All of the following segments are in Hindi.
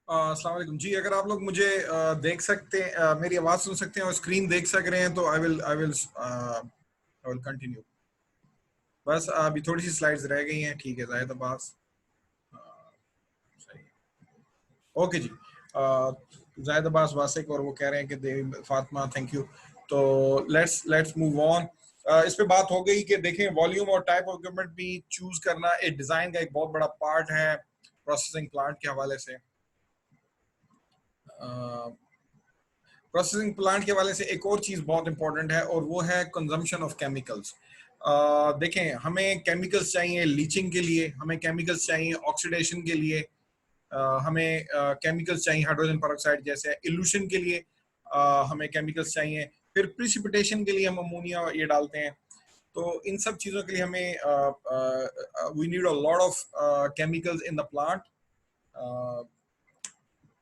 अस्सलाम वालेकुम जी। अगर आप लोग मुझे देख सकते मेरी आवाज सुन सकते हैं और स्क्रीन देख सक रहे हैं तो आई विल कंटिन्यू। बस अभी थोड़ी सी स्लाइड्स रह गई हैं। ठीक है जाहिद अब्बास। सही। ओके जी। जाहिद अब्बास वासिक और वो कह रहे हैं कि देवी फातिमा थैंक यू। तो लेट्स मूव ऑन। इस पे बात हो गई कि देखें वॉल्यूम और टाइप ऑफ इक्विपमेंट भी चूज करना एक डिजाइन का एक बहुत बड़ा पार्ट है प्रोसेसिंग प्लांट के हवाले से। प्रोसेसिंग प्लांट के वाले से एक और चीज़ बहुत इंपॉर्टेंट है और वो है कंजम्पशन ऑफ केमिकल्स। देखें हमें केमिकल्स चाहिए लीचिंग के लिए, हमें केमिकल्स चाहिए ऑक्सीडेशन के लिए, हमें केमिकल्स चाहिए हाइड्रोजन पेरोक्साइड जैसे इल्यूशन के लिए, हमें केमिकल्स चाहिए। फिर प्रिसिपिटेशन के लिए हम अमोनिया ये डालते हैं। तो इन सब चीज़ों के लिए हमें we need a lot of chemicals in the plant.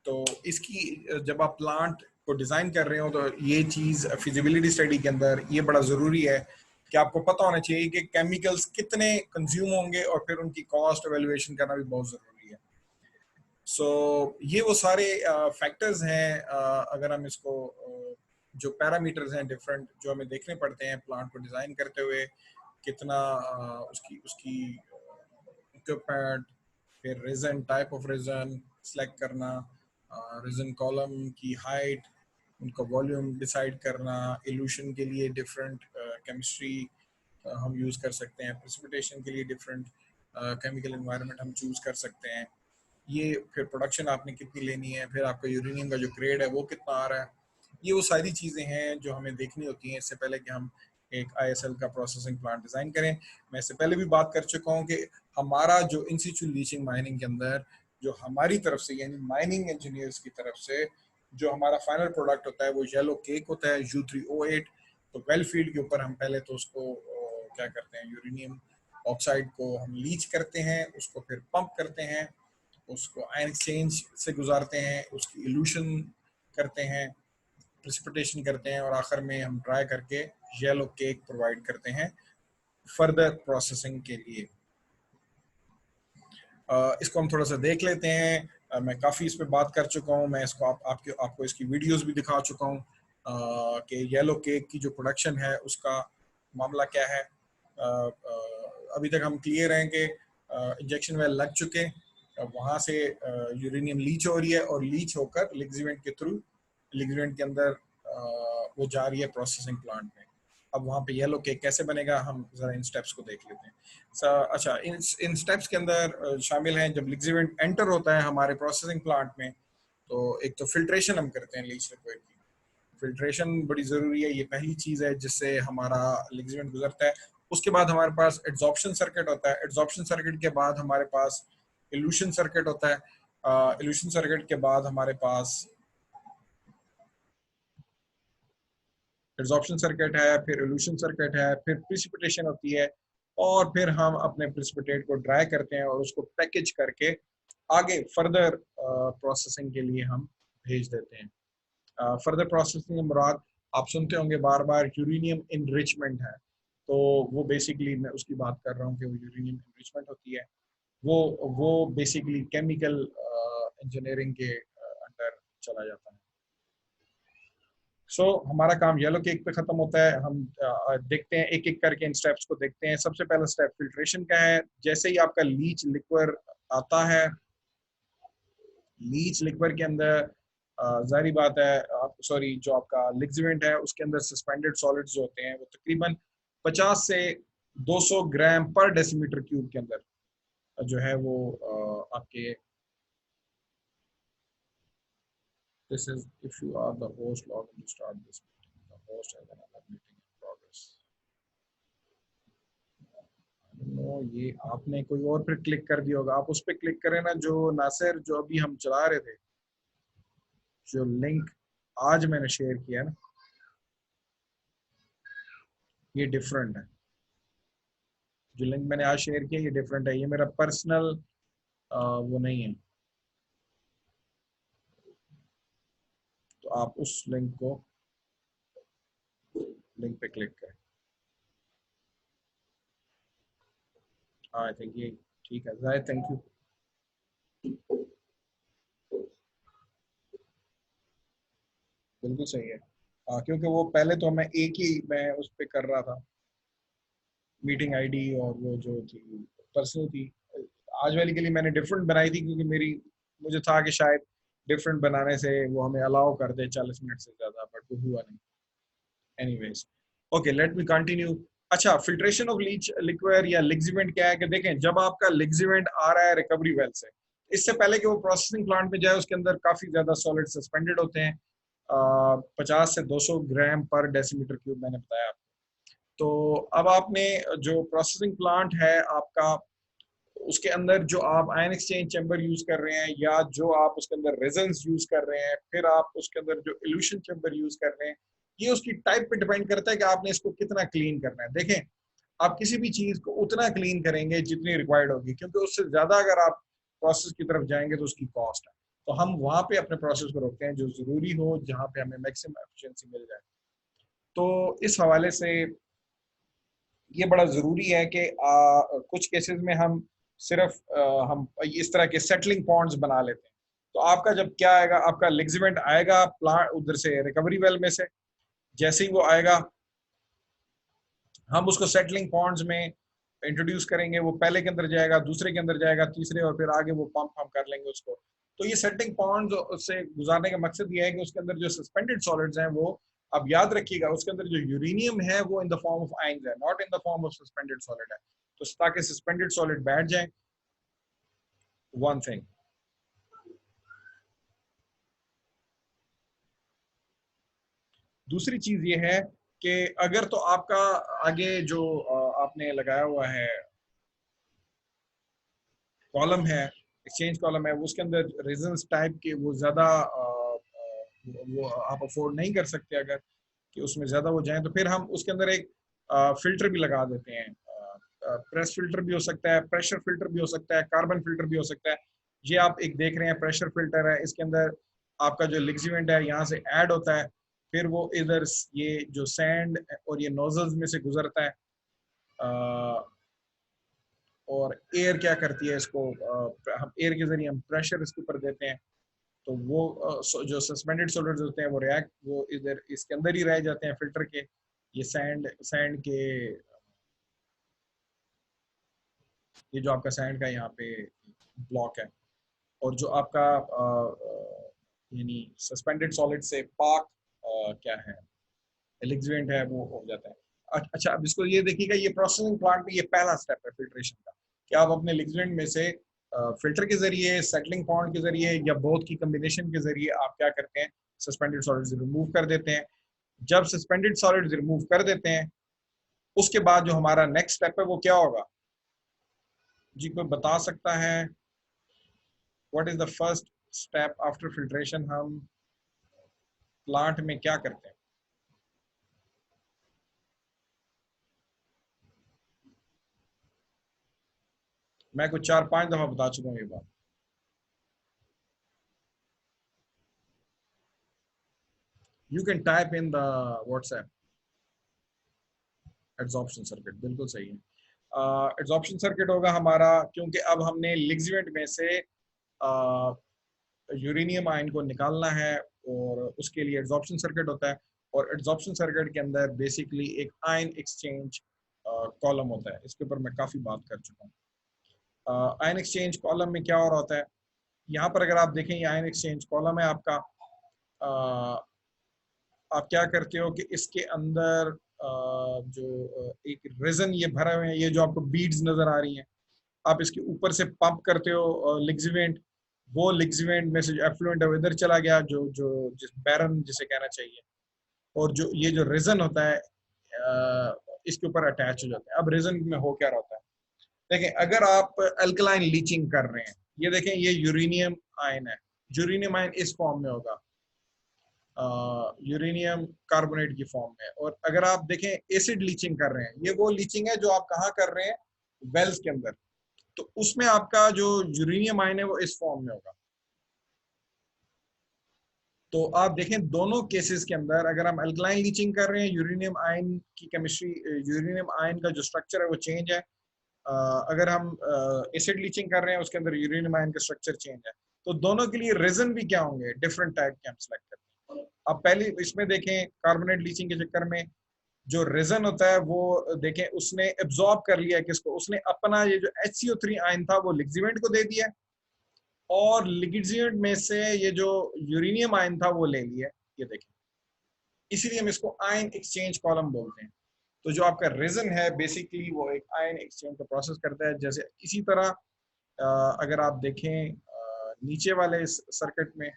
तो इसकी जब आप प्लांट को डिजाइन कर रहे हो तो ये चीज फिजिबिलिटी स्टडी के अंदर ये बड़ा जरूरी है कि आपको पता होना चाहिए कि केमिकल्स कितने कंज्यूम होंगे और फिर उनकी कॉस्ट एवेल्युएशन करना भी बहुत जरूरी है। सो ये वो सारे फैक्टर्स हैं। अगर हम इसको जो पैरामीटर्स हैं डिफरेंट जो हमें देखने पड़ते हैं प्लांट को डिजाइन करते हुए, कितना उसकी उसकी इक्विपमेंट, फिर resin type of resin select करना, रिजन कॉलम की हाइट, उनका वॉल्यूम डिसाइड करना, इल्यूशन के लिए डिफरेंट केमिस्ट्री हम यूज़ कर सकते हैं, प्रेसिपिटेशन के लिए डिफरेंट केमिकल एनवायरनमेंट हम चूज़ कर सकते हैं। ये फिर प्रोडक्शन आपने कितनी लेनी है, फिर आपका यूरेनियम का जो ग्रेड है वो कितना आ रहा है। ये वो सारी चीज़ें हैं जो हमें देखनी होती हैं इससे पहले कि हम एक आईएसएल का प्रोसेसिंग प्लांट डिज़ाइन करें। मैं इससे पहले भी बात कर चुका हूँ कि हमारा जो इन सिचु लीचिंग माइनिंग के अंदर जो हमारी तरफ से यानी माइनिंग इंजीनियर्स की तरफ से जो हमारा फाइनल प्रोडक्ट होता है वो येलो केक होता है U3O8। तो वेल फील्ड के ऊपर हम पहले तो उसको क्या करते हैं, यूरेनियम ऑक्साइड को हम लीच करते हैं, उसको फिर पंप करते हैं, उसको आयन एक्सचेंज से गुजारते हैं, उसकी इल्यूशन करते हैं, प्रेसिपिटेशन करते हैं और आखिर में हम ड्राई करके येलो केक प्रोवाइड करते हैं फर्दर प्रोसेसिंग के लिए। इसको हम थोड़ा सा देख लेते हैं। मैं काफ़ी इस पर बात कर चुका हूँ, मैं इसको आपको इसकी वीडियोस भी दिखा चुका हूँ कि येलो केक की जो प्रोडक्शन है उसका मामला क्या है। अभी तक हम क्लियर हैं कि इंजेक्शन वेल लग चुके, वहाँ से यूरेनियम लीच हो रही है और लीच होकर लिग्जीवेंट के थ्रू लिग्जीवेंट के अंदर वो जा रही है प्रोसेसिंग प्लांट में। अब वहाँ पे येलो केक कैसे बनेगा हम ज़रा इन स्टेप्स को देख लेते हैं। अच्छा, इन स्टेप्स के अंदर शामिल हैं जब लिग्जीवेंट एंटर होता है हमारे प्रोसेसिंग प्लांट में तो एक तो फिल्ट्रेशन हम करते हैं लीच लिक्विड की। फिल्ट्रेशन बड़ी ज़रूरी है, ये पहली चीज़ है जिससे हमारा लिग्जीवेंट गुजरता है। उसके बाद हमारे पास एड्जॉर्प्शन सर्किट होता है, एड्जॉर्प्शन सर्किट के बाद हमारे पास इल्यूशन सर्किट होता है, इल्यूशन सर्किट के बाद हमारे पास एब्जॉर्प्शन सर्किट है, फिर इल्यूशन सर्किट है, फिर प्रिसिपिटेशन होती है और फिर हम अपने प्रिसिपिटेट को ड्राई करते हैं और उसको पैकेज करके आगे फर्दर प्रोसेसिंग के लिए हम भेज देते हैं। फर्दर प्रोसेसिंग में मुराद आप सुनते होंगे बार बार यूरेनियम इनरिचमेंट है, तो वो बेसिकली मैं उसकी बात कर रहा हूँ कि वो यूरेनियम इनरिचमेंट होती है। वो बेसिकली केमिकल इंजीनियरिंग के अंडर चला जाता है। हमारा काम येलो केक पे खत्म होता है। हम देखते हैं एक एक करके इन स्टेप्स को देखते हैं। सबसे पहला स्टेप फिल्ट्रेशन का है। जैसे ही आपका लीच लिक्विड आता है, लीच लिक्विड के अंदर जारी बात है आप सॉरी जो आपका लिक्विड है उसके अंदर सस्पेंडेड सॉलिड्स जो होते हैं वो तकरीबन 50 से 200 ग्राम पर डेसीमीटर क्यूब के अंदर जो है वो आपके this is if you are the host log in to start this meeting, the host has another meeting in progress। No, ये आपने कोई और फिर क्लिक कर दिया होगा, आप उस पर क्लिक करें ना जो नासिर जो अभी हम चला रहे थे, जो लिंक आज मैंने शेयर किया ना, ये डिफरेंट है। जो लिंक मैंने आज शेयर किया ये डिफरेंट है, ये मेरा पर्सनल वो नहीं है। तो आप उस लिंक पे क्लिक करें। हाँ आई थिंक ये ठीक है जाहिद, थैंक यू। बिल्कुल सही है। क्योंकि वो पहले तो मैं एक ही मैं उस पे कर रहा था, मीटिंग आईडी और वो जो थी पर्सनल थी। आज वाली के लिए मैंने डिफरेंट बनाई थी क्योंकि मेरी मुझे था कि शायद डिफरेंट बनाने से वो हमें अलाउ कर दे 40 मिनट से ज्यादा, बट वो हुआ नहीं। Anyways, okay, let me continue. अच्छा, फिल्ट्रेशन ऑफ लीच लिक्विड या लिक्सिवेंट क्या है कि देखें, जब आपका लिक्सिवेंट आ रहा है रिकवरी वेल से, इससे पहले कि वो प्रोसेसिंग प्लांट में जाए, उसके अंदर काफी ज्यादा सॉलिड सस्पेंडेड होते हैं। 50 से 200 ग्राम पर डेसीमीटर क्यूब मैंने बताया। तो अब आपने जो प्रोसेसिंग प्लांट है आपका, उसके अंदर जो आप आयन एक्सचेंज चैम्बर यूज कर रहे हैं या जो आप उसके अंदर रेजन्स यूज कर रहे हैं, फिर आप उसके अंदर जो इल्यूशन चैम्बर यूज कर रहे हैं, ये उसकी टाइप पे डिपेंड करता है कि आपने इसको कितना क्लीन करना है। देखें, आप किसी भी चीज को उतना क्लीन करेंगे जितनी रिक्वायर्ड होगी, क्योंकि उससे ज्यादा अगर आप प्रोसेस की तरफ जाएंगे तो उसकी कॉस्ट है। तो हम वहां पे अपने प्रोसेस को रोकते हैं जो जरूरी हो, जहां पे हमें मैक्सिमम एफिशिएंसी मिल जाए। तो इस हवाले से ये बड़ा ज़रूरी है कि कुछ केसेस में हम सिर्फ हम इस तरह के सेटलिंग पॉन्ड्स बना लेते हैं। तो आपका जब क्या आएगा, आपका लिक्सिवेंट आएगा प्लांट उधर से रिकवरी वेल में से, जैसे ही वो आएगा हम उसको सेटलिंग पॉन्ड्स में इंट्रोड्यूस करेंगे। वो पहले के अंदर जाएगा, दूसरे के अंदर जाएगा, तीसरे, और फिर आगे वो पंप हम कर लेंगे उसको। तो ये सेटलिंग पॉन्ड्स से गुजारने का मकसद ये है कि उसके अंदर जो सस्पेंडेड सॉलिड्स हैं वो, अब याद रखिएगा, उसके अंदर जो यूरेनियम है वो in the form of ions है, not in the form of suspended solid है। तो ताकि सस्पेंडेड सॉलिड बैठ जाए, वन थिंग। दूसरी चीज ये है कि अगर तो आपका आगे जो आपने लगाया हुआ है कॉलम है, एक्सचेंज कॉलम है, वो उसके अंदर रेजन्स टाइप के वो ज़्यादा वो आप अफोर्ड नहीं कर सकते अगर कि उसमें ज़्यादा हो जाए, तो फिर हम उसके अंदर एक फिल्टर भी लगा देते हैं। प्रेस फिल्टर भी हो सकता है, प्रेशर फिल्टर भी हो सकता है, कार्बन फिल्टर भी हो सकता है। ये आप एक देख रहे हैं प्रेशर फिल्टर है, इसके अंदर आपका जो लिक्विड है यहाँ से ऐड होता है, फिर वो इधर ये जो सैंड और ये नोजल्स में से गुजरता है, और एयर क्या करती है इसको, हम एयर के जरिए हम प्रेशर इसके ऊपर देते हैं। तो वो जो सस्पेंडेड सॉलिड्स होते हैं वो रिएक्ट, वो इधर इसके अंदर ही रह जाते हैं फिल्टर के। ये सैंड सैंड के, ये जो आपका सैंड का यहाँ पे ब्लॉक है, और जो आपका यानी सस्पेंडेड सॉलिड से पाक क्या है, लिक्विड है, वो हो जाता है। अच्छा, अब इसको ये देखिएगा, ये प्रोसेसिंग प्लांट में ये पहला स्टेप है फिल्ट्रेशन का, कि आप अपने लिक्विड में से फिल्टर के जरिए, सेटलिंग पॉन्ड के जरिए या बोथ की कम्बिनेशन के जरिए आप क्या करते हैं, सस्पेंडेड सॉलिड्स रिमूव कर देते हैं। जब सस्पेंडेड सॉलिड्स रिमूव कर देते हैं, उसके बाद जो हमारा नेक्स्ट स्टेप है वो क्या होगा? जी, कोई बता सकता है what is the first step after filtration? हम प्लांट में क्या करते हैं? मैं कुछ 4-5 दफा बता चुका हूँ ये बात। You can type in the WhatsApp adsorption circuit, बिल्कुल सही है। एड्सॉर्प्शन सर्किट होगा हमारा, क्योंकि अब हमने लिक्विड में से यूरेनियम आयन को निकालना है, और उसके लिए एड्सॉर्प्शन सर्किट होता है। और एड्सॉर्प्शन सर्किट के अंदर बेसिकली एक आयन एक्सचेंज कॉलम होता है, इसके ऊपर मैं काफ़ी बात कर चुका हूँ। आयन एक्सचेंज कॉलम में क्या हो रहा होता है, यहाँ पर अगर आप देखें, ये आयन एक्सचेंज कॉलम है आपका। आप क्या करते हो कि इसके अंदर जो एक रेजन ये भरा हुए हैं, ये जो आपको बीड्स नजर आ रही हैं, आप इसके ऊपर से पंप करते हो लिक्विड, वो लिक्विड में से जो एफ्लुएंट है वो इधर चला गया, जो जो जिस बैरन जिसे कहना चाहिए, और जो ये जो रेजन होता है इसके ऊपर अटैच हो जाता है। अब रेजन में हो क्या रहा होता है, देखें, अगर आप अल्कलाइन लीचिंग कर रहे हैं, ये देखें, ये यूरेनियम आयन है, यूरेनियम आयन इस फॉर्म में होगा, यूरेनियम कार्बोनेट की फॉर्म में। और अगर आप देखें एसिड लीचिंग कर रहे हैं, ये वो लीचिंग है जो आप कहाँ कर रहे हैं, वेल्स के अंदर, तो उसमें आपका जो यूरेनियम आयन है वो इस फॉर्म में होगा। तो आप देखें दोनों केसेस के अंदर, अगर हम अल्कलाइन लीचिंग कर रहे हैं, यूरेनियम आयन की केमिस्ट्री, यूरेनियम आयन का जो स्ट्रक्चर है वो चेंज है। अगर हम एसिड लीचिंग कर रहे हैं, उसके अंदर यूरेनियम आयन का स्ट्रक्चर चेंज है। तो दोनों के लिए रीजन भी क्या होंगे, डिफरेंट टाइप के हम सेलेक्ट करते हैं। आप पहले इसमें देखें कार्बोनेट लीचिंग के चक्कर में जो रेजन होता है वो देखें उसने एब्जॉर्ब कर लिया है किसको, उसने अपना ये जो HCO3 आयन था वो लिग्जीवेंट को दे दिया और लिग्जीवेंट में से ये जो यूरेनियम आयन था वो ले लिया। ये देखें, इसीलिए हम इसको आयन एक्सचेंज कॉलम बोलते हैं। तो जो आपका रेजन है बेसिकली वो एक आयन एक्सचेंज का प्रोसेस करता है। जैसे इसी तरह अगर आप देखें नीचे वाले इस सर्किट में,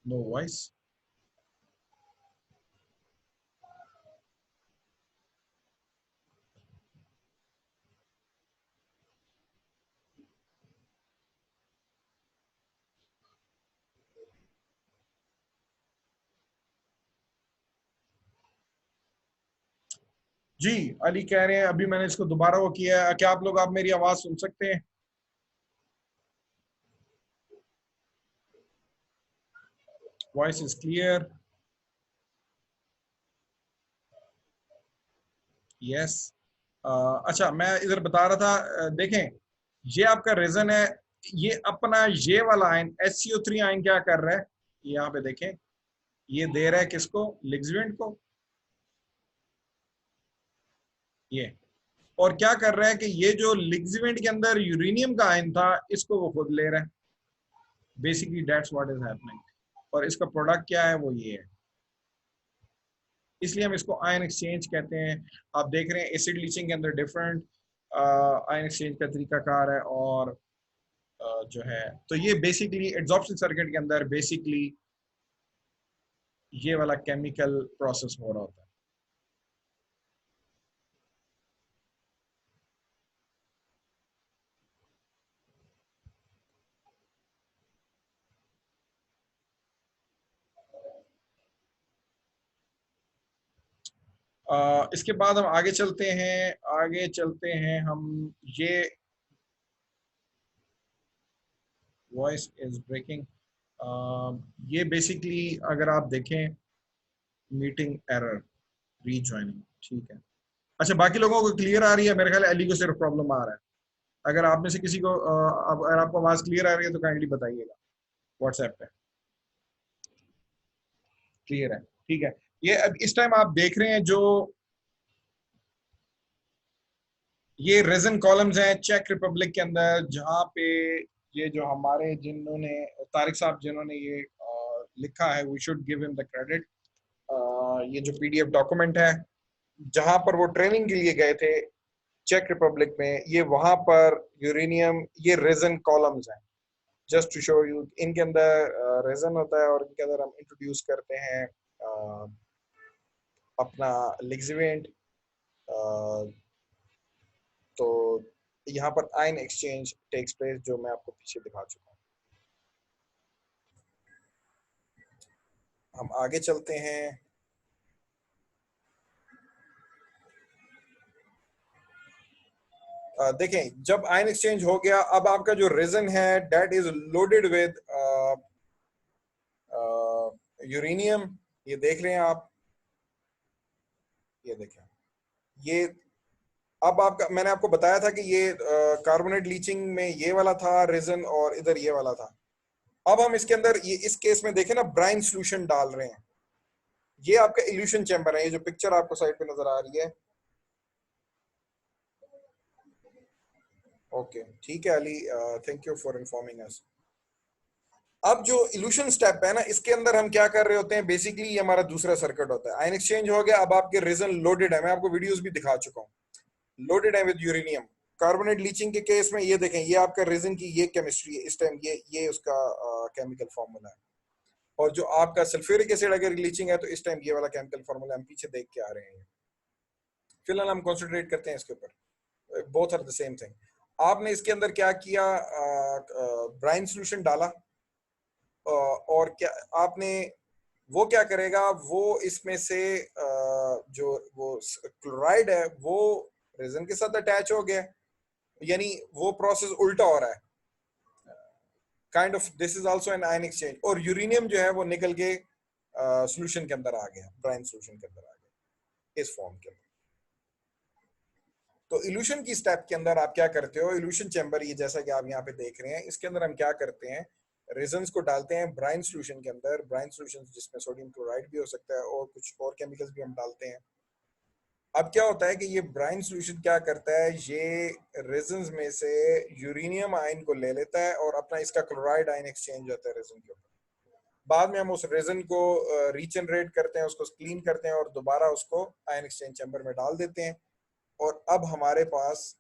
नो वॉइस, जी अली कह रहे हैं अभी मैंने इसको दोबारा वो किया है, क्या आप मेरी आवाज सुन सकते हैं? Voice is clear? यस। अच्छा मैं इधर बता रहा था, देखें ये आपका रीजन है, ये अपना ये वाला आयन HCO3 आयन क्या कर रहा है, यहाँ पे देखें, ये दे रहा है किसको, लिग्जीवेंट को, ये। और क्या कर रहा है कि ये जो लिग्जीवेंट के अंदर यूरेनियम का आयन था इसको वो खुद ले रहा है। Basically that's what is happening. और इसका प्रोडक्ट क्या है, वो ये है। इसलिए हम इसको आयन एक्सचेंज कहते हैं। आप देख रहे हैं एसिड लीचिंग के अंदर डिफरेंट आयन एक्सचेंज का तरीकाकार है। और जो है तो ये बेसिकली एड्सॉर्प्शन सर्किट के अंदर बेसिकली ये वाला केमिकल प्रोसेस हो रहा होता है। इसके बाद हम आगे चलते हैं, हम ये वॉइस इज ब्रेकिंग। ये बेसिकली अगर आप देखें मीटिंग एरर रीज्वाइनिंग, ठीक है। अच्छा बाकी लोगों को क्लियर आ रही है? मेरे ख्याल है अली को सिर्फ प्रॉब्लम आ रहा है। अगर आप में से किसी को अगर आपको आवाज क्लियर आ रही है तो काइंडली बताइएगा व्हाट्सएप पे। क्लियर है, ठीक है। ये अब इस टाइम आप देख रहे हैं जो ये रेजन कॉलम्स हैं चेक रिपब्लिक के अंदर, जहाँ पे ये जो हमारे जिन्होंने तारिक साहब जिन्होंने ये लिखा है, we should give him the credit. ये जो PDF डॉक्यूमेंट है जहां पर वो ट्रेनिंग के लिए गए थे चेक रिपब्लिक में, ये वहां पर यूरेनियम ये रेजन कॉलम्स हैं। जस्ट टू शो यू, इनके अंदर रेजन होता है और इनके अंदर हम इंट्रोड्यूस करते हैं अपना लिग्जीवेंट। तो यहाँ पर आयन एक्सचेंज टेक्स प्लेस जो मैं आपको पीछे दिखा चुका हूँ। हम आगे चलते हैं। देखें जब आयन एक्सचेंज हो गया, अब आपका जो रेजन है that is loaded with uranium. ये देख रहे हैं आप, ये देखें, ये अब आपका मैंने आपको बताया था कि ये कार्बोनेट लीचिंग में ये वाला था रेजन और इधर ये वाला था। अब हम इसके अंदर ये इस केस में देखें ना ब्राइन सोल्यूशन डाल रहे हैं। ये आपका इल्यूशन चैम्बर है, ये जो पिक्चर आपको साइड पे नजर आ रही है। ओके ठीक है Ali, thank you for informing us. अब जो इल्यूशन स्टेप है ना, इसके अंदर हम क्या कर रहे होते हैं, बेसिकली ये हमारा दूसरा सर्किट होता है। आयन एक्सचेंज हो गया, अब आपके रेजन लोडेड है, मैं आपको वीडियोस भी दिखा चुका हूँ, लोडेड है विद यूरेनियम। कार्बोनेट लीचिंग के केस में ये देखें, ये आपका रेजन की ये केमिस्ट्री है इस टाइम, ये उसका केमिकल फॉर्मूला है। और जो आपका सल्फ्यूरिक एसिड अगर लीचिंग है तो इस टाइम ये वाला केमिकल फॉर्मूला हम पीछे देख के आ रहे हैं। फिलहाल हम कॉन्सेंट्रेट करते हैं इसके ऊपर, both are the same thing. आपने इसके अंदर क्या किया, ब्राइन सोल्यूशन डाला, और क्या आपने वो क्या करेगा, वो इसमें से जो वो क्लोराइड है वो रेजन के साथ अटैच हो गया, यानी वो प्रोसेस उल्टा हो रहा है। Kind of this is also an ion exchange. और यूरेनियम जो है वो निकल के सॉल्यूशन के अंदर आ गया, ब्राइन सॉल्यूशन के अंदर आ गया इस फॉर्म के अंदर। तो इल्यूशन की स्टेप के अंदर आप क्या करते हो, इल्यूशन चैम्बर ये जैसा कि आप यहाँ पे देख रहे हैं, इसके अंदर हम क्या करते हैं, रेजन्स को डालते हैं ब्राइन सोल्यूशन के अंदर, ब्राइन सोल्यूशन जिसमें सोडियम क्लोराइड भी हो सकता है और कुछ और केमिकल्स भी हम डालते हैं। अब क्या होता है कि ये ब्राइन सोल्यूशन क्या करता है, ये रेजन्स में से यूरेनियम आयन को ले लेता है और अपना इसका क्लोराइड आयन एक्सचेंज होता है रेजन के ऊपर। बाद में हम उस रेजन को रीजनरेट करते हैं, उसको क्लीन करते हैं और दोबारा उसको आयन एक्सचेंज चैम्बर में डाल देते हैं। और अब हमारे पास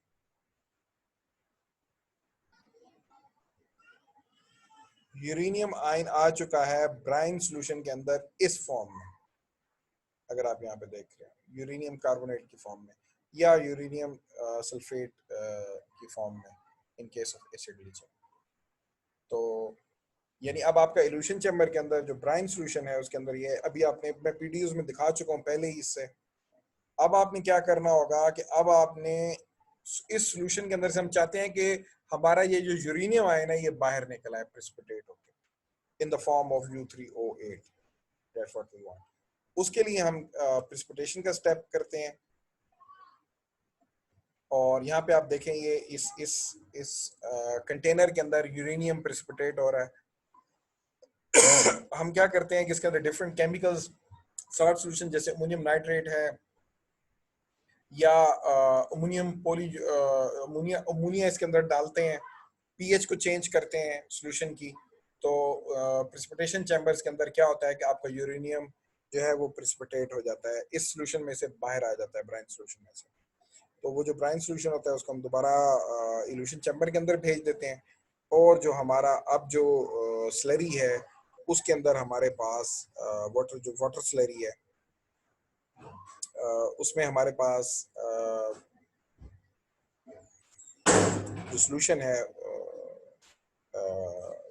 यूरेनियम आयन आ चुका है ब्राइन सोल्यूशन के अंदर इस फॉर्म में। अगर आप यहाँ पे देख रहे हैं यूरेनियम कार्बोनेट की फॉर्म में या यूरेनियम सल्फेट की फॉर्म में in case of acid leaching. तो यानी अब आपका इल्यूशन चैम्बर के अंदर जो ब्राइन सोल्यूशन है उसके अंदर ये अभी आपने, मैं पीडीयूज में दिखा चुका हूँ पहले ही इससे। अब आपने क्या करना होगा कि अब आपने इस सोल्यूशन के अंदर से हम चाहते हैं कि हमारा ये जो यूरेनियम आयन है ये बाहर निकला है प्रेसिपिटेट होकर in the form of U3O8। That's what we want. उसके लिए हम प्रेसिपिटेशन का स्टेप करते हैं और यहाँ पे आप देखें ये इस कंटेनर के अंदर यूरेनियम प्रेसिपिटेट हो रहा है। हम क्या करते हैं कि इसके अंदर डिफरेंट केमिकल्स सॉल्ट सॉल्यूशन जैसे अमोनियम नाइट्रेट है या अमोनियम पॉली अमोनिया इसके अंदर डालते हैं, पीएच को चेंज करते हैं सॉल्यूशन की। तो प्रेसिपिटेशन चैम्बर्स के अंदर क्या होता है कि आपका यूरेनियम जो है वो प्रेसिपिटेट हो जाता है, इस सॉल्यूशन में से बाहर आ जाता है ब्राइन सॉल्यूशन में से। तो वो जो ब्राइन सॉल्यूशन होता है उसको हम दोबारा इल्यूशन चैम्बर के अंदर भेज देते हैं और जो हमारा अब जो स्लरी है उसके अंदर हमारे पास वाटर स्लरी है, उसमें हमारे पास जो सॉल्यूशन है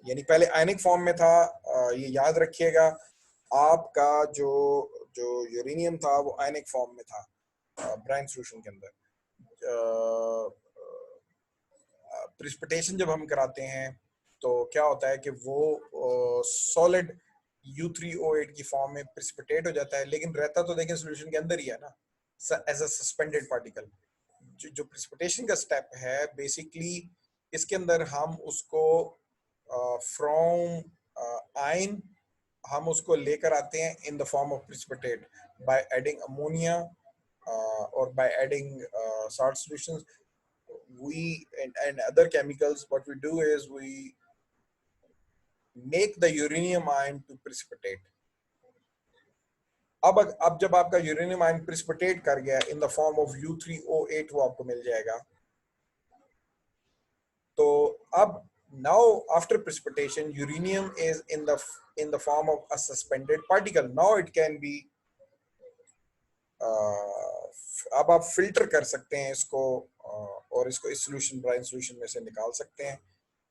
यानी पहले आयनिक फॉर्म में था। ये याद रखिएगा आपका जो जो यूरेनियम था वो आयनिक फॉर्म में था ब्राइन सॉल्यूशन के अंदर। प्रेसिपिटेशन जब हम कराते हैं तो क्या होता है कि वो सॉलिड U3O8 की फॉर्म में प्रेसिपिटेट हो जाता है, लेकिन रहता तो देखें सॉल्यूशन के अंदर ही है ना, एज अ सस्पेंडेड पार्टिकल। जो प्रेसिपिटेशन का स्टेप है बेसिकली इसके अंदर हम उसको फ्रॉम आयन हम उसको लेकर आते हैं इन the form of precipitate by adding ammonia or by adding salt solutions and other chemicals. What we do is we make the uranium ion to precipitate. अब जब आपका यूरेनियम आयन प्रेसिपिटेट कर गया इन द फॉर्म ऑफ U3O8 वो आपको मिल जाएगा। तो अब now after precipitation uranium is in the form of a suspended particle. Now it can be अब आप फिल्टर कर सकते हैं इसको और इसको इस सॉल्यूशन ब्राइन सॉल्यूशन में से निकाल सकते हैं।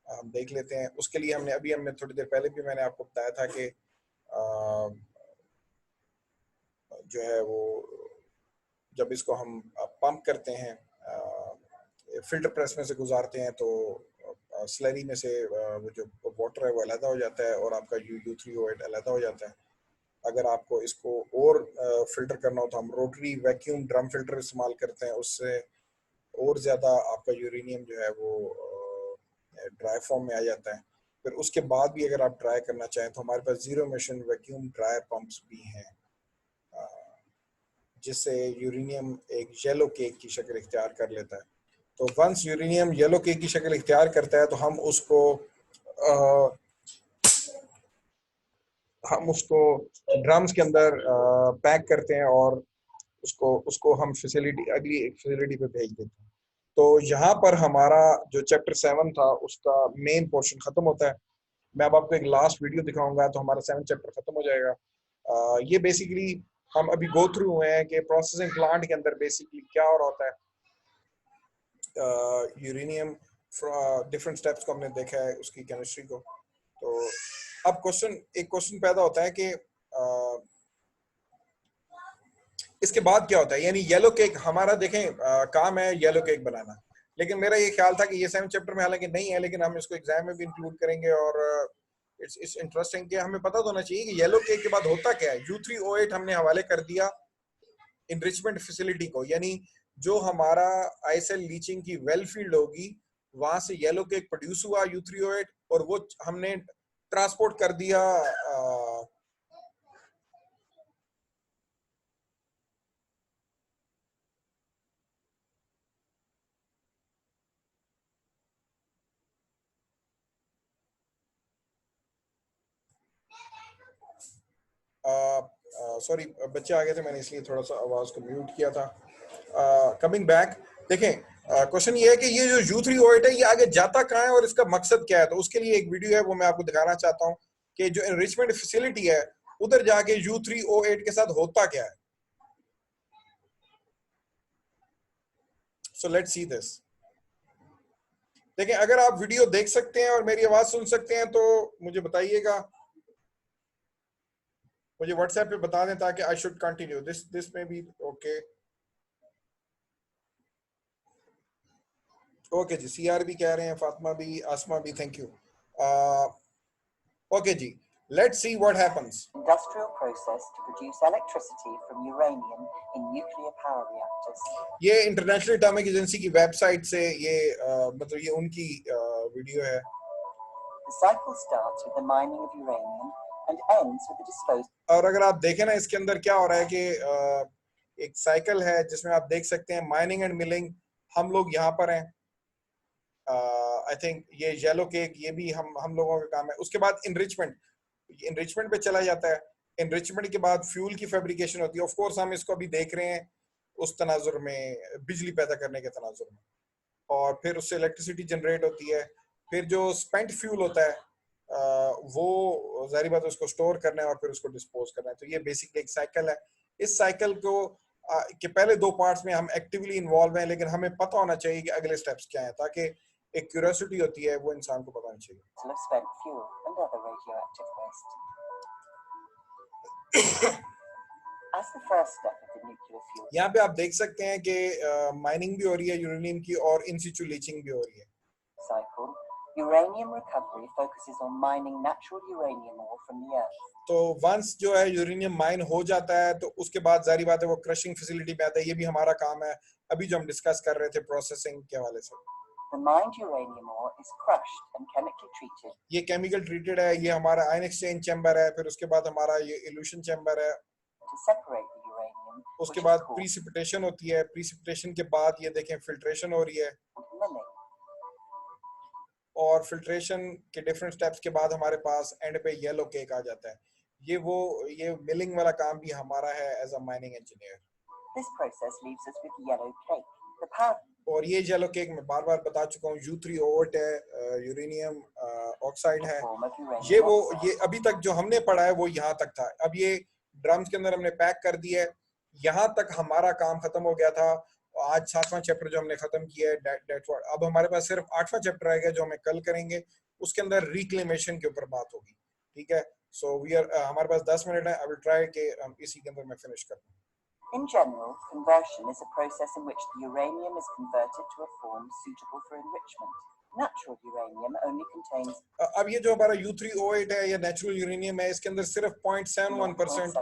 हम देख लेते हैं। उसके लिए हमने थोड़ी देर पहले भी मैंने आपको बताया था कि जो है वो जब इसको हम पंप करते हैं फिल्टर प्रेस में से गुजारते हैं तो स्लरी में से वो जो वाटर है वो अलग हो जाता है और आपका U3O8 अलग हो जाता है। अगर आपको इसको और फिल्टर करना हो तो हम रोटरी वैक्यूम ड्रम फिल्टर इस्तेमाल करते हैं, उससे और ज़्यादा आपका यूरेनियम जो है वो ड्राई फॉर्म में आ जाता है। फिर उसके बाद भी अगर आप ड्राई करना चाहें तो हमारे पास zero emission vacuum dry pumps भी हैं जिससे यूरेनियम एक येलो केक की शक्ल इख्तियार कर लेता है। तो वंस यूरेनियम येलो केक की शक्ल इख्तियार करता है तो हम उसको ड्रम्स के अंदर पैक करते हैं और उसको हम अगली एक फैसिलिटी पे भेज देते हैं। तो यहाँ पर हमारा जो चैप्टर 7 था उसका मेन पोर्शन खत्म होता है। मैं अब आपको एक लास्ट वीडियो दिखाऊंगा तो हमारा 7 चैप्टर खत्म हो जाएगा। ये बेसिकली हम अभी गो थ्रू हुए हैं कि प्रोसेसिंग प्लांट के अंदर बेसिकली क्या और होता है। यूरेनियम डिफरेंट स्टेप्स को हमने देखा है उसकी केमिस्ट्री को। तो अब एक क्वेश्चन पैदा होता है कि इसके बाद क्या होता है, यानी येलो केक हमारा देखें काम है येलो केक बनाना, लेकिन मेरा ये ख्याल था कि ये 7 चैप्टर में हालांकि नहीं है लेकिन हम इसको एग्जाम में भी इंक्लूड करेंगे और इट्स इंटरेस्टिंग कि हमें पता तो होना चाहिए कि येलो केक के बाद होता क्या है। U3O8 हमने हवाले कर दिया इनरिचमेंट फैसिलिटी को, यानी जो हमारा आईएसएल लीचिंग की वेल फील्ड होगी वहां से येलो केक प्रोड्यूस हुआ U3O8 और वो हमने ट्रांसपोर्ट कर दिया सॉरी बच्चे आ गए थे, मैंने इसलिए थोड़ा सा आवाज को म्यूट किया था। कमिंग बैक, देखें क्वेश्चन ये है कि ये जो U3O8 है ये आगे जाता कहाँ है और इसका मकसद क्या है। तो उसके लिए एक वीडियो है वो मैं आपको दिखाना चाहता हूँ कि जो एनरिचमेंट फैसिलिटी है उधर जाके U3O8 के साथ होता क्या है। So let's see this. देखें अगर आप वीडियो देख सकते हैं और मेरी आवाज सुन सकते हैं तो मुझे बताइएगा, मुझे व्हाट्सएप पे बता दें ताकि आई शुड कंटिन्यू दिस में भी। ओके ओके जी, CR भी कह रहे हैं, फातिमा भी, आसमा भी, थैंक यू। ओके जी, let's see what happens. Industrial process to produce electricity from uranium in nuclear power reactors. ये इंटरनेशनल एटॉमिक एजेंसी की वेबसाइट से ये मतलब ये उनकी वीडियो है। The cycle starts with the mining of uranium and ends with the disposal. और अगर आप देखें ना इसके अंदर क्या हो रहा है कि एक साइकिल है जिसमें आप देख सकते हैं माइनिंग एंड मिलिंग, हम लोग यहाँ पर हैं। आई थिंक ये येलो केक ये भी हम लोगों का काम है। उसके बाद इनरिचमेंट पे चला जाता है। इनरिचमेंट के बाद फ्यूल की फैब्रिकेशन होती है। ऑफ कोर्स हम इसको अभी देख रहे हैं उस तनाजुर में, बिजली पैदा करने के तनाजुर में, और फिर उससे इलेक्ट्रिसिटी जनरेट होती है। फिर जो स्पेंट फ्यूल होता है वो जाहिर बात है उसको स्टोर करना है और फिर उसको डिस्पोज करना है। तो ये बेसिकली एक साइकिल है। इस साइकिल को के पहले दो पार्ट्स में हम एक्टिवली इन्वॉल्व हैं, लेकिन हमें पता होना चाहिए कि अगले स्टेप्स क्या है, ताकि एक क्यूरियोसिटी होती है वो इंसान को पता होनी चाहिए। spent fuel and other radioactive waste. As the first step of the nuclear fuel. यहाँ पे आप देख सकते हैं कि माइनिंग भी हो रही है यूरेनियम की और इन सिचु लीचिंग भी हो रही है। Cycle. Uranium recovery focuses on mining natural uranium ore from the earth. तो वंस जो है यूरेनियम माइन हो जाता है तो उसके बाद जारी बात है वो क्रशिंग फैसिलिटी में आता है। ये भी हमारा काम है अभी जो हम डिस्कस कर रहे थे प्रोसेसिंग के हवाले से। The mined uranium ore is crushed and chemically treated. ये केमिकल ट्रीटेड है, ये हमारा आयन एक्सचेंज चैम्बर है, फिर उसके बाद हमारा ये इल्यूशन चैम्बर है। To separate the uranium. उसके बाद प्रीसिपिटेशन होती है। प्रीसिपिटेशन के बाद ये देखें फिल्ट्रेशन हो रही है, और फिल्ट्रेशन के डिफरेंट स्टेप्स के बाद हमारे पास एंड पे येलो केक आ जाता है। ये मिलिंग वाला काम भी हमारा है as a mining engineer. This process leaves us with yellow cake. The power. और ये येलो केक मैं बार बार बता चुका हूँ U3O8 है, यूरेनियम ऑक्साइड है। ये अभी तक जो हमने पढ़ा है वो यहाँ तक था। अब ये ड्रम्स के अंदर हमने पैक कर दिया है। यहाँ तक हमारा काम खत्म हो गया था। आज 7वां चैप्टर जो हमने खत्म किया है अब हमारे पास सिर्फ 8वां चैप्टर आएगा जो हमें कल करेंगे। उसके अंदर रिक्लेमेशन के ऊपर बात होगी, ठीक है। सो हमारे पास 10 मिनट है। आई विल ट्राई कि इसी के अंदर मैं फिनिश कर दूं। In general, conversion is a process in which the uranium is converted to a form suitable for enrichment. Natural uranium only contains. अब ये जो हमारा U3O8 है या नेचुरल यूरेनियम है, इसके अंदर सिर्फ 0.71%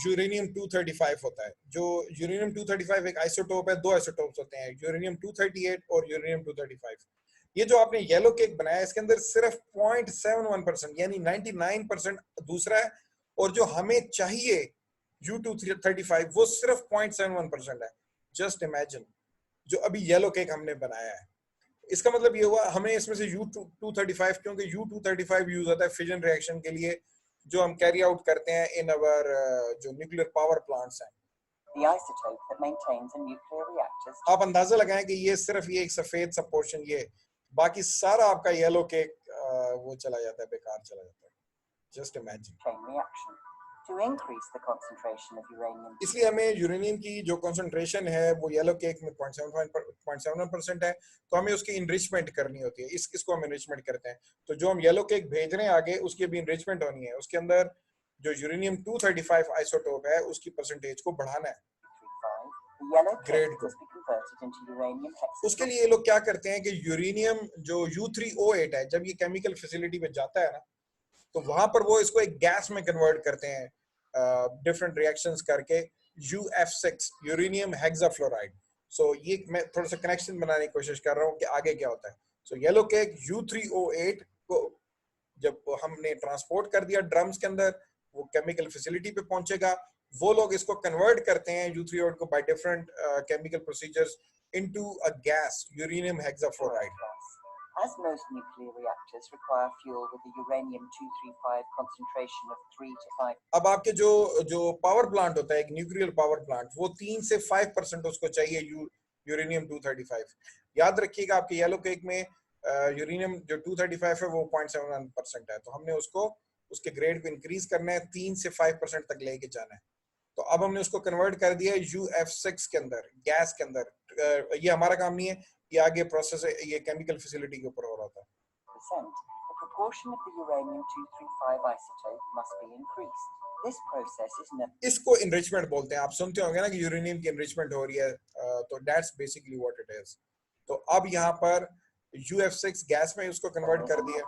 यूरेनियम 235 होता है। जो यूरेनियम 235 एक आइसोटोप है, दो आइसोटोप्स होते हैं, यूरेनियम 238 और यूरेनियम 235। ये जो आपने येलो केक बनाया इसके अंदर सिर्फ 0.71% यानी 99% दूसरा है, और जो हमें चाहिए U235 वो सिर्फ 0.71% है। जस्ट इमेजिन जो अभी येलो केक हमने बनाया है, इसका मतलब ये हुआ हमें इसमें से U235, क्योंकि U235 यूज होता है फिजन रिएक्शन के लिए जो हम कैरी आउट करते हैं इन अवर जो न्यूक्लियर पावर प्लांट्स हैं। The isotope that maintains a nuclear reactors. आप अंदाजा लगाएं कि ये सिर्फ ये एक सफेद सा पोर्शन, ये बाकी सारा आपका येलो केक वो चला जाता है, बेकार चला जाता है। Just imagine. Chain reaction. To increase the concentration of uranium. इसलिए हमें यूरेनियम की जो कंसंट्रेशन है वो येलो केक में 0.71% है, तो हमें उसकी इनरिचमेंट करनी होती है। इसको हम इनरिचमेंट करते हैं। तो जो हम येलो केक भेज रहे हैं आगे उसकी भी इनरिचमेंट होनी है। उसके अंदर जो यूरेनियम 235 आइसोटोप है उसकी परसेंटेज को बढ़ाना है, ग्रेड को। उसके लिए ये लोग क्या करते हैं कि यूरेनियम जो U3O8 है, जब ये केमिकल फैसिलिटी में जाता है ना, तो वहां पर वो इसको एक गैस में कन्वर्ट करते हैं डिफरेंट रिएक्शंस करके, UF6 यूरेनियम हेक्साफ्लोराइड। सो ये मैं थोड़ा सा कनेक्शन बनाने की कोशिश कर रहा हूँ कि आगे क्या होता है। सो येलो केक U3O8 को जब हमने ट्रांसपोर्ट कर दिया ड्रम्स के अंदर, वो केमिकल फैसिलिटी पे पहुंचेगा, वो लोग इसको कन्वर्ट करते हैं U3O को by different chemical procedures into a gas, uranium hexafluoride. As most nuclear reactors require fuel with a uranium-235 concentration of 3 to 5. अब आपके जो जो पावर प्लांट होता है, एक न्यूक्लियर पावर प्लांट, वो 3 से 5% उसको चाहिए यूरेनियम 235। याद रखिएगा आपके येलो केक में यूरेनियम जो 235 है वो 0.71% है, तो हमने उसको उसके ग्रेड को इंक्रीज करना है, 3 से 5% तक लेके जाना है। तो अब हमने उसको कन्वर्ट कर दिया UF6 के अंदर, गैस के अंदर। ये हमारा काम नहीं है, ये आगे प्रोसेस है, ये केमिकल फैसिलिटी के ऊपर हो रहा था। The proportion of the uranium-235 isotope must be increased. This process is known. इसको enrichment बोलते हैं। आप सुनते होंगे ना कि यूरेनियम की enrichment हो रही है, तो that's basically what it is। तो अब यहाँ पर UF6 गैस में उसको कन्वर्ट कर दिया।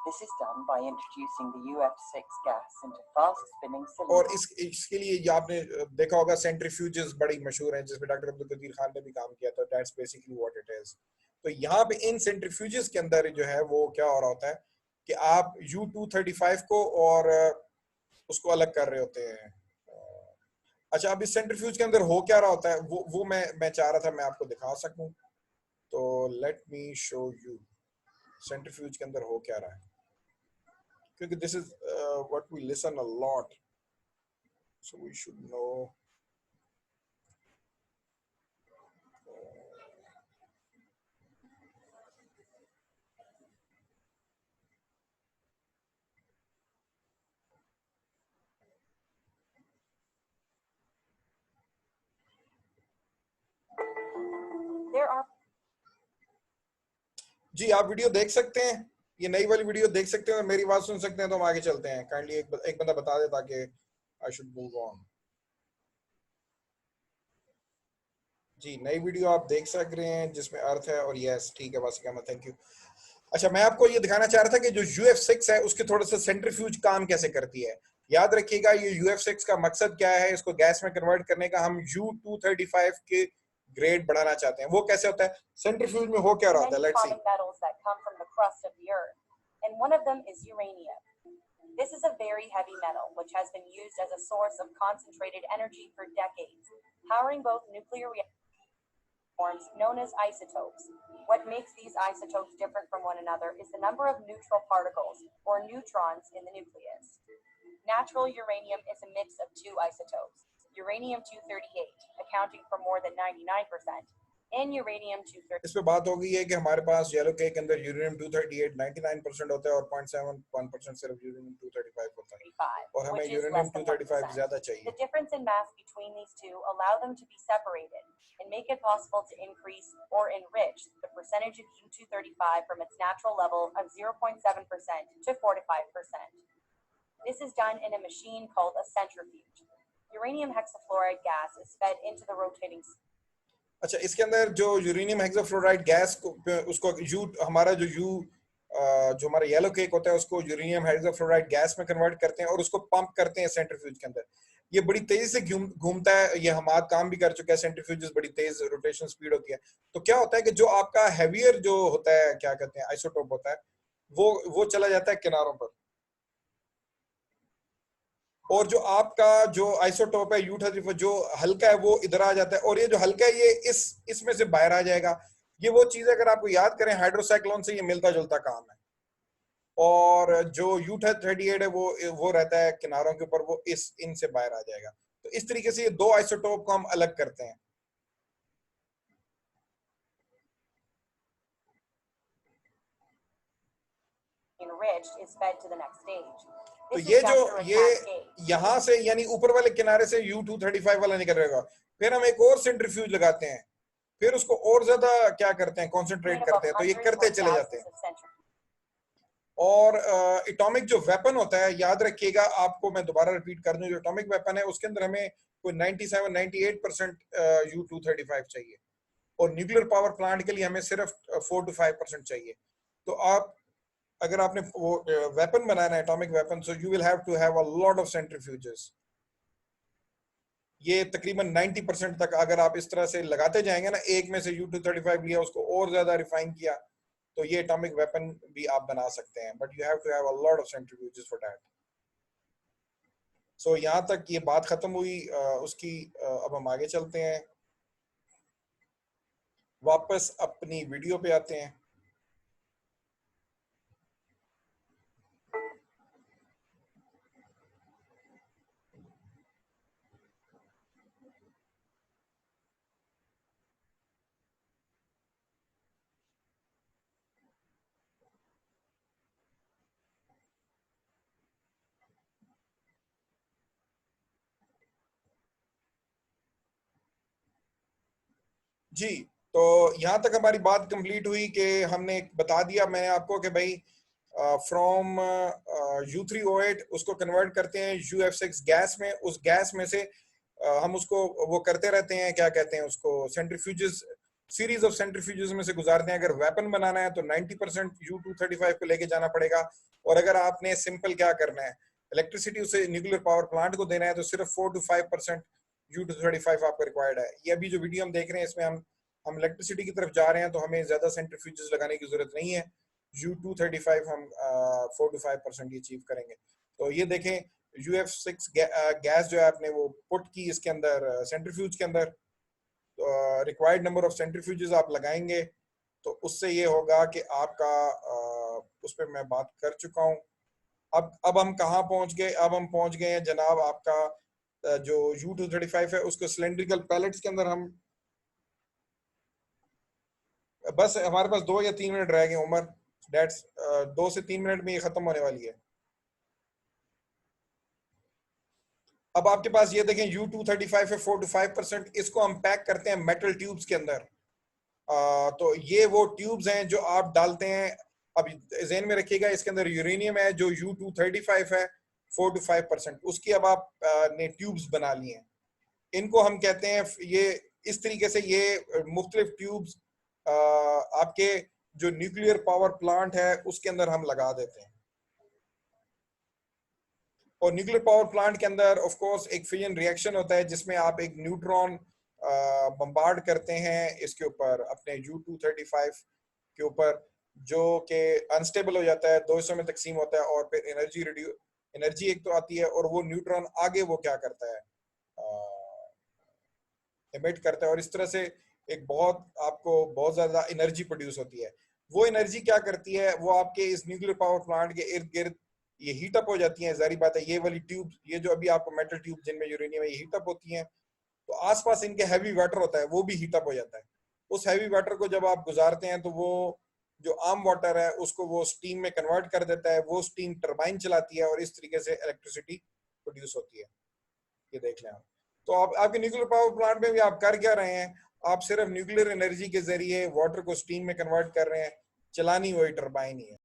This is done by introducing the UF6 gas into fast spinning cylinders. और इसके लिए ये आपने देखा होगा सेंट्रीफ्यूजेस बड़ी मशहूर हैं, जिसमें डॉक्टर अब्दुल कदीर खान ने भी काम किया था। That's basically what it is। तो यहाँ पे इन सेंट्रीफ्यूजेस के अंदर जो है वो क्या हो रहा होता है कि आप U235 को और उसको अलग कर रहे होते हैं। अच्छा, अब इस सेंट्रीफ्यूज के अंदर हो क्या रहा होता है, वो मैं चाह रहा था मैं आपको दिखा सकूं, तो let me show you centrifuge के अंदर हो क्या रहा है, क्योंकि this is what we listen a lot, so we should know. जी, आप वीडियो देख सकते हैं, ये नई वाली वीडियो देख सकते हैं और मेरी बात सुन सकते हैं, तो हम आगे चलते हैं। काइंडली एक बंदा बता दे ताकि आई शुड मूव ऑन। जी, नई वीडियो आप देख सक रहे हैं जिसमें अर्थ है, और यस ठीक है, बस क्या, थैंक यू। अच्छा, मैं आपको ये दिखाना चाह रहा था कि जो UF6 है उसके थोड़ा सा सेंट्रीफ्यूज काम कैसे करती है। याद रखिएगा, ये UF6 का मकसद क्या है, इसको गैस में कन्वर्ट करने का। हम U235 के ग्रेड बढ़ाना चाहते हैं। वो कैसे होता है, सेंट्रीफ्यूज में हो क्या रहा होता है, let's see. And one of them is uranium. This is a very heavy metal which has been used as a source of concentrated energy for decades, powering both nuclear forms known as isotopes. What makes these isotopes different from one another is the number of neutral particles, or neutrons, in the nucleus. Natural uranium is a mix of two isotopes, uranium-238, accounting for more than 99%, and uranium-235. इस पे बात हो गई है कि हमारे पास येलो केक के अंदर यूरेनियम-238 99% होता है और 0.71% सिर्फ यूरेनियम-235 होता है, और हमें यूरेनियम-235 ज्यादा चाहिए। The difference in mass between these two allow them to be separated and make it possible to increase or enrich the percentage of U235 from its natural level of 0.7% to 45%. This is done in a machine called a centrifuge. Uranium hexafluoride gas is fed into the rotating. अच्छा, इसके अंदर जो यूरेनियम हेक्साफ्लोराइड गैस को उसको हमारा जो हमारा येलो केक होता है उसको यूरेनियम हेक्साफ्लोराइड गैस में कन्वर्ट करते हैं और उसको पंप करते हैं सेंट्रीफ्यूज के अंदर। ये बड़ी तेजी से घूमता है, ये हमारा काम भी कर चुका है, सेंट्रीफ्यूज बड़ी तेज रोटेशन स्पीड होती है। तो क्या होता है कि जो आपका हैवियर जो होता है, क्या कहते हैं, आइसोटोप होता है, वो चला जाता है किनारों पर, और जो आपका जो आइसोटोप है U35 जो हल्का है वो इधर आ जाता है, और ये जो हल्का है ये इसमें से बाहर आ जाएगा। ये वो चीज अगर आपको याद करें, हाइड्रोसाइक्लोन से ये मिलता जुलता काम है। और जो U238 है वो रहता है किनारों के ऊपर, वो इनसे बाहर आ जाएगा। तो इस तरीके से ये दो आइसोटोप को हम अलग करते हैं। Enriched is fed to the next stage. तो ये यहाँ से यानी ऊपर वाले किनारे से U235 वाला निकल रहेगा, फिर हम एक और सेंट्रीफ्यूज लगाते हैं, फिर उसको और ज्यादा क्या करते हैं, कॉन्सेंट्रेट करते हैं, तो ये करते चले जाते हैं। और एटॉमिक जो वेपन होता है, याद रखिएगा, आपको मैं दोबारा रिपीट कर दूं, जो एटॉमिक वेपन है उसके अंदर हमें कोई 97-98% U235 चाहिए, और न्यूक्लियर पावर प्लांट के लिए हमें सिर्फ 4 to 5% चाहिए। तो आप अगर आपने वो वेपन बनाना है, atomic weapon, so you will have to have a lot of centrifuges. ये तकरीबन 90% तक अगर आप इस तरह से लगाते जाएंगे ना, एक में से U235 लिया, उसको और ज्यादा रिफाइन किया, तो ये एटॉमिक वेपन भी आप बना सकते हैं, but you have to have a lot of centrifuges for that. So यहाँ तक ये बात खत्म हुई उसकी। अब हम आगे चलते हैं, वापस अपनी वीडियो पे आते हैं। जी, तो यहाँ तक हमारी बात कंप्लीट हुई कि हमने बता दिया मैंने आपको कि भाई फ्रॉम U3O8 उसको कन्वर्ट करते हैं UF6 गैस में। उस गैस में से हम उसको वो करते रहते हैं, क्या कहते हैं उसको, सेंट्रीफ्यूजेस, सीरीज ऑफ सेंट्रीफ्यूजेस में से गुजारते हैं। अगर वेपन बनाना है तो 90% U235 को लेके जाना पड़ेगा, और अगर आपने सिंपल क्या करना है, इलेक्ट्रिसिटी उसे न्यूक्लियर पावर प्लांट को देना है, तो सिर्फ 4 to 5% U235 आपको रिक्वायर्ड है। ये अभी जो वीडियो हम देख रहे हैं इसमें हम इलेक्ट्रिसिटी की तरफ जा रहे हैं, तो हमें ज्यादा सेंट्रीफ्यूजेस लगाने की जरूरत नहीं है। U235 हम 4 to 5% ही अचीव करेंगे। तो ये देखें UF6 गैस जो है आपने वो पुट की इसके अंदर, सेंट्रीफ्यूज के अंदर, रिक्वायर्ड नंबर ऑफ सेंट्रीफ्यूजेस आप लगाएंगे तो उससे ये होगा कि आपका उस पर मैं बात कर चुका हूँ। अब हम कहाँ पहुंच गए? अब हम पहुंच गए हैं जनाब आपका जो U235 है उसको सिलेंड्रिकल पैलेट्स के अंदर हम, बस हमारे पास 2 या 3 मिनट रह गए उमर, डेट्स 2 से 3 मिनट में ये खत्म होने वाली है। अब आपके पास ये देखें U235 है 4 to 5%, इसको हम पैक करते हैं मेटल ट्यूब्स के अंदर। तो ये वो ट्यूब्स हैं जो आप डालते हैं। अब ज़हन में रखिएगा इसके अंदर यूरेनियम है जो U235 है 4 to 5%, उसकी अब आप ने ट्यूब्स बना लिए हैं। इनको हम कहते हैं, ये इस तरीके से ये मुख्तलिफ ट्यूब्स आपके जो न्यूक्लियर पावर प्लांट है उसके अंदर हम लगा देते हैं। और न्यूक्लियर पावर प्लांट के अंदर ऑफ कोर्स एक फिजन रिएक्शन होता है जिसमें आप एक न्यूट्रॉन बम्बार्ड करते हैं इसके ऊपर, अपने U235 के ऊपर, जो कि अनस्टेबल हो जाता है, 2 हिस्सों में तकसीम होता है, और फिर एनर्जी एक तो आती है, और वो न्यूट्रॉन आगे वो क्या करता है, एमिट करता है, और इस तरह से एक आपको बहुत ज्यादा एनर्जी प्रोड्यूस होती है। वो एनर्जी क्या करती है, वो आपके इस न्यूक्लियर पावर प्लांट के इर्द गिर्द ये हीट अप हो जाती हैं। जारी बात है ये वाली ट्यूब, ये जो अभी आपको मेटल ट्यूब जिनमें यूरेनियम है, ये हीट अप होती हैं, तो आसपास इनके हैवी वाटर होता है, वो भी हीट अप हो जाता है। उस हैवी वाटर को जब आप गुजारते हैं तो वो जो आम वाटर है उसको वो स्टीम में कन्वर्ट कर देता है, वो स्टीम टरबाइन चलाती है, और इस तरीके से इलेक्ट्रिसिटी प्रोड्यूस होती है। ये देख लें आप। तो आप आपके न्यूक्लियर पावर प्लांट में भी आप कर क्या रहे हैं, आप सिर्फ न्यूक्लियर एनर्जी के जरिए वाटर को स्टीम में कन्वर्ट कर रहे हैं, चलानी वही टरबाइन ही है।